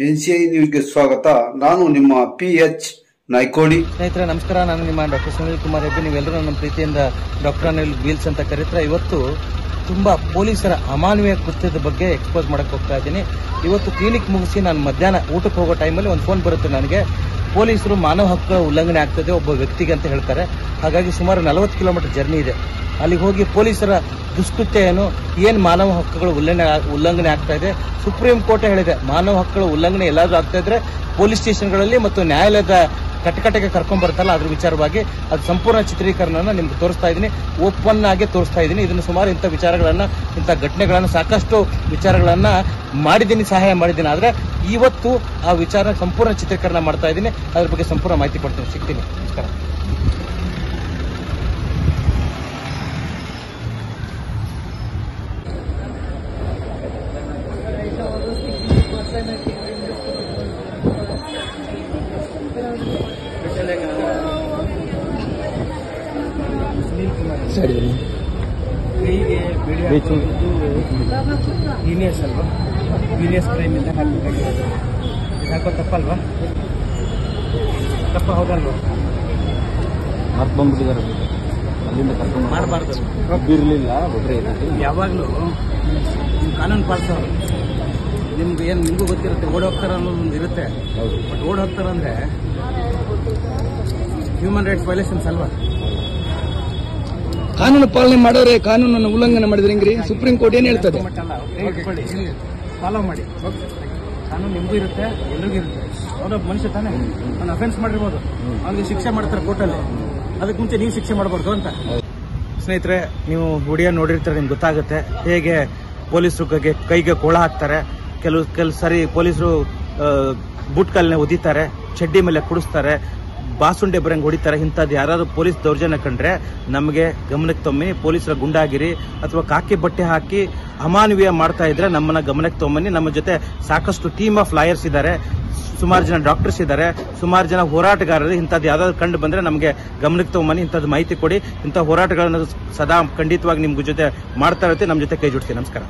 NCI ನ್ಯೂಸ್ಗೆ ಸ್ವಾಗತ. ನಾನು ನಿಮ್ಮ PH ನಾಯ್ಕೋಡಿ. ಸ್ನೇಹಿತರೆ ನಮಸ್ಕಾರ. ನಾನು ನಿಮ್ಮ ಡಾಕ್ಟರ್ ಸುನೀಲ್ ಕುಮಾರ್ ಹೆಬ್ಬಿ. ನೀವೆಲ್ಲರೂ ನಮ್ಮ ಪ್ರೀತಿಯಿಂದ ಡಾಕ್ಟರ್ ಅನಿಲ್ ಬೀಲ್ಸ್ ಅಂತ ಕರೀತಾರೆ. ಇವತ್ತು ತುಂಬಾ ಪೊಲೀಸರ ಅಮಾನವೀಯ ಕೃತ್ಯದ ಬಗ್ಗೆ ಎಕ್ಸ್ಪೋಸ್ ಮಾಡಕ್ಕೆ ಹೋಗ್ತಾ ಇದ್ದೀನಿ. ಇವತ್ತು ಕ್ಲಿನಿಕ್ ಮುಗಿಸಿ ನಾನು ಮಧ್ಯಾಹ್ನ ಊಟಕ್ಕೆ ಹೋಗೋ ಟೈಮಲ್ಲಿ ಒಂದು ಫೋನ್ ಬರುತ್ತೆ ನನಗೆ. ಪೊಲೀಸರು ಮಾನವ ಹಕ್ಕುಗಳ ಉಲ್ಲಂಘನೆ ಆಗ್ತದೆ ಒಬ್ಬ ವ್ಯಕ್ತಿಗೆ ಅಂತ ಹೇಳ್ತಾರೆ. ಹಾಗಾಗಿ ಸುಮಾರು 40 ಕಿಲೋಮೀಟರ್ ಜರ್ನಿ ಇದೆ. ಅಲ್ಲಿಗೆ ಹೋಗಿ ಪೊಲೀಸರ ದುಷ್ಕೃತ್ಯ ಏನು ಮಾನವ ಹಕ್ಕುಗಳ ಉಲ್ಲಂಘನೆ ಆಗ್ತಾ ಇದೆ. ಸುಪ್ರೀಂ ಕೋರ್ಟ್ ಹೇಳಿದೆ ಮಾನವ ಹಕ್ಕುಗಳ ಉಲ್ಲಂಘನೆ ಎಲ್ಲಾದ್ರೂ ಆಗ್ತಾ ಇದ್ರೆ ಪೊಲೀಸ್ ಸ್ಟೇಷನ್ಗಳಲ್ಲಿ ಮತ್ತು ನ್ಯಾಯಾಲಯದ ಕಟಕಟೆಗೆ ಕರ್ಕೊಂಡ್ ಬರ್ತಾರಲ್ಲ ಅದ್ರ ವಿಚಾರವಾಗಿ ಅದು ಸಂಪೂರ್ಣ ಚಿತ್ರೀಕರಣನ ನಿಮ್ಗೆ ತೋರಿಸ್ತಾ ಇದ್ದೀನಿ, ಓಪನ್ ಆಗಿ ತೋರಿಸ್ತಾ ಇದ್ದೀನಿ. ಇದನ್ನು ಸುಮಾರು ಇಂಥ ವಿಚಾರಗಳನ್ನ, ಇಂಥ ಘಟನೆಗಳನ್ನ, ಸಾಕಷ್ಟು ವಿಚಾರಗಳನ್ನ ಮಾಡಿದ್ದೀನಿ, ಸಹಾಯ ಮಾಡಿದ್ದೀನಿ. ಆದ್ರೆ ಇವತ್ತು ಆ ವಿಚಾರ ಸಂಪೂರ್ಣ ಚಿತ್ರೀಕರಣ ಮಾಡ್ತಾ ಇದ್ದೀನಿ. ಅದ್ರ ಬಗ್ಗೆ ಸಂಪೂರ್ಣ ಮಾಹಿತಿ ಕೊಡ್ತೀನಿ. ಸಿಗ್ತೀನಿ. ನಮಸ್ಕಾರ. ಜೀನಿಯಸ್ ಅಲ್ವಾ? ಜೀನಿಯಸ್ ಕ್ರೈಮಿಂದ ಹಾಕಬೇಕಾಗಿರೋದು ಯಾಕೋ ತಪ್ಪಲ್ವಾ? ತಪ್ಪ ಹೌದಲ್ವಾ? ಮತ್ತೆ ಬಂದ್ಬಿಟ್ಟಿದ್ದಾರೆ. ಅಲ್ಲಿಂದ ಕರ್ಕೊಂಡು ಮಾಡಬಾರ್ದು. ಇರಲಿಲ್ಲ ಒಬ್ಬರೇ ಯಾವಾಗಲೂ ಕಾನೂನು ಪಾಲಿಸೋರು. ನಿಮಗೂ ಗೊತ್ತಿರುತ್ತೆ ಓಡ್ ಹೋಗ್ತಾರ ಅನ್ನೋದೊಂದು ಇರುತ್ತೆ. ಬಟ್ ಓಡ್ ಹೋಗ್ತಾರಂದ್ರೆ ಹ್ಯೂಮನ್ ರೈಟ್ಸ್ ವೈಲೇಷನ್ಸ್ ಅಲ್ವಾ? ಕಾನೂನು ಪಾಲನೆ ಮಾಡೋರೆ ಕಾನೂನನ್ನು ಉಲ್ಲಂಘನೆ ಮಾಡಿದ್ರೆ ಹೆಂಗ್ರಿ? ಸುಪ್ರೀಂ ಕೋರ್ಟ್ ಏನ್ ಹೇಳ್ತದೆ? ಫಾಲೋ ಮಾಡಿ. ಕಾನೂನು ನಿಮಗೂ ಇರುತ್ತೆ, ಎಲ್ರಿಗೂ ಇರುತ್ತೆ. ಅವನೊಬ್ಬ ಮನುಷ್ಯ ತಾನೇ, ಅವ್ನು ಅಫೆನ್ಸ್ ಮಾಡಿರ್ಬೋದು, ಅವ್ನಿಗೆ ಶಿಕ್ಷೆ ಮಾಡ್ತಾರೆ ಕೋರ್ಟಲ್ಲಿ. ಅದಕ್ಕೆ ಮುಂಚೆ ನೀವು ಶಿಕ್ಷೆ ಮಾಡಬಾರ್ದು ಅಂತ. ಸ್ನೇಹಿತರೆ, ನೀವು ವಿಡಿಯೋ ನೋಡಿರ್ತಾರೆ, ನಿಮ್ಗೆ ಗೊತ್ತಾಗುತ್ತೆ ಹೇಗೆ ಪೊಲೀಸರು ಕೈಗೆ ಕೋಳ ಹಾಕ್ತಾರೆ. ಕೆಲವು ಸರಿ ಪೊಲೀಸರು ಬೂಟ್ ಕಲ್ಲನ್ನೇ ಒದಿತಾರೆ, ಚಡ್ಡಿ ಮೇಲೆ ಕುಡಿಸ್ತಾರೆ, ಬಾಸುಂಡೆ ಬರಂಗ್ ಹೊಡಿತಾರೆ. ಇಂಥದ್ದು ಯಾರಾದ್ರೂ ಪೊಲೀಸ್ ದೌರ್ಜನ್ಯ ಕಂಡ್ರೆ ನಮಗೆ ಗಮನಕ್ಕೆ ತೊಮ್ಮಿ. ಪೊಲೀಸರ ಗುಂಡಾಗಿರಿ ಅಥವಾ ಕಾಕಿ ಬಟ್ಟೆ ಹಾಕಿ ಅಮಾನವೀಯ ಮಾಡ್ತಾ ಇದ್ರೆ ನಮ್ಮನ್ನ ಗಮನಕ್ಕೆ ತೊಮ್ಮನಿ. ನಮ್ಮ ಜೊತೆ ಸಾಕಷ್ಟು ಟೀಮ್ ಆಫ್ ಲಾಯರ್ಸ್ ಇದ್ದಾರೆ, ಸುಮಾರು ಜನ ಡಾಕ್ಟರ್ಸ್ ಇದ್ದಾರೆ, ಸುಮಾರು ಜನ ಹೋರಾಟಗಾರರು. ಇಂಥದ್ದು ಯಾವ್ದಾದ್ರು ಕಂಡು ಬಂದ್ರೆ ನಮಗೆ ಗಮನಕ್ಕೆ ತೊಗೊಂಬನ್ನಿ, ಇಂಥದ್ದು ಮಾಹಿತಿ ಕೊಡಿ. ಇಂಥ ಹೋರಾಟಗಳನ್ನು ಸದಾ ಖಂಡಿತವಾಗಿ ನಿಮ್ಗೆ ಜೊತೆ ಮಾಡ್ತಾ ಇರುತ್ತೆ, ನಮ್ಮ ಜೊತೆ ಕೈ ಜೋಡಿಸಿ. ನಮಸ್ಕಾರ.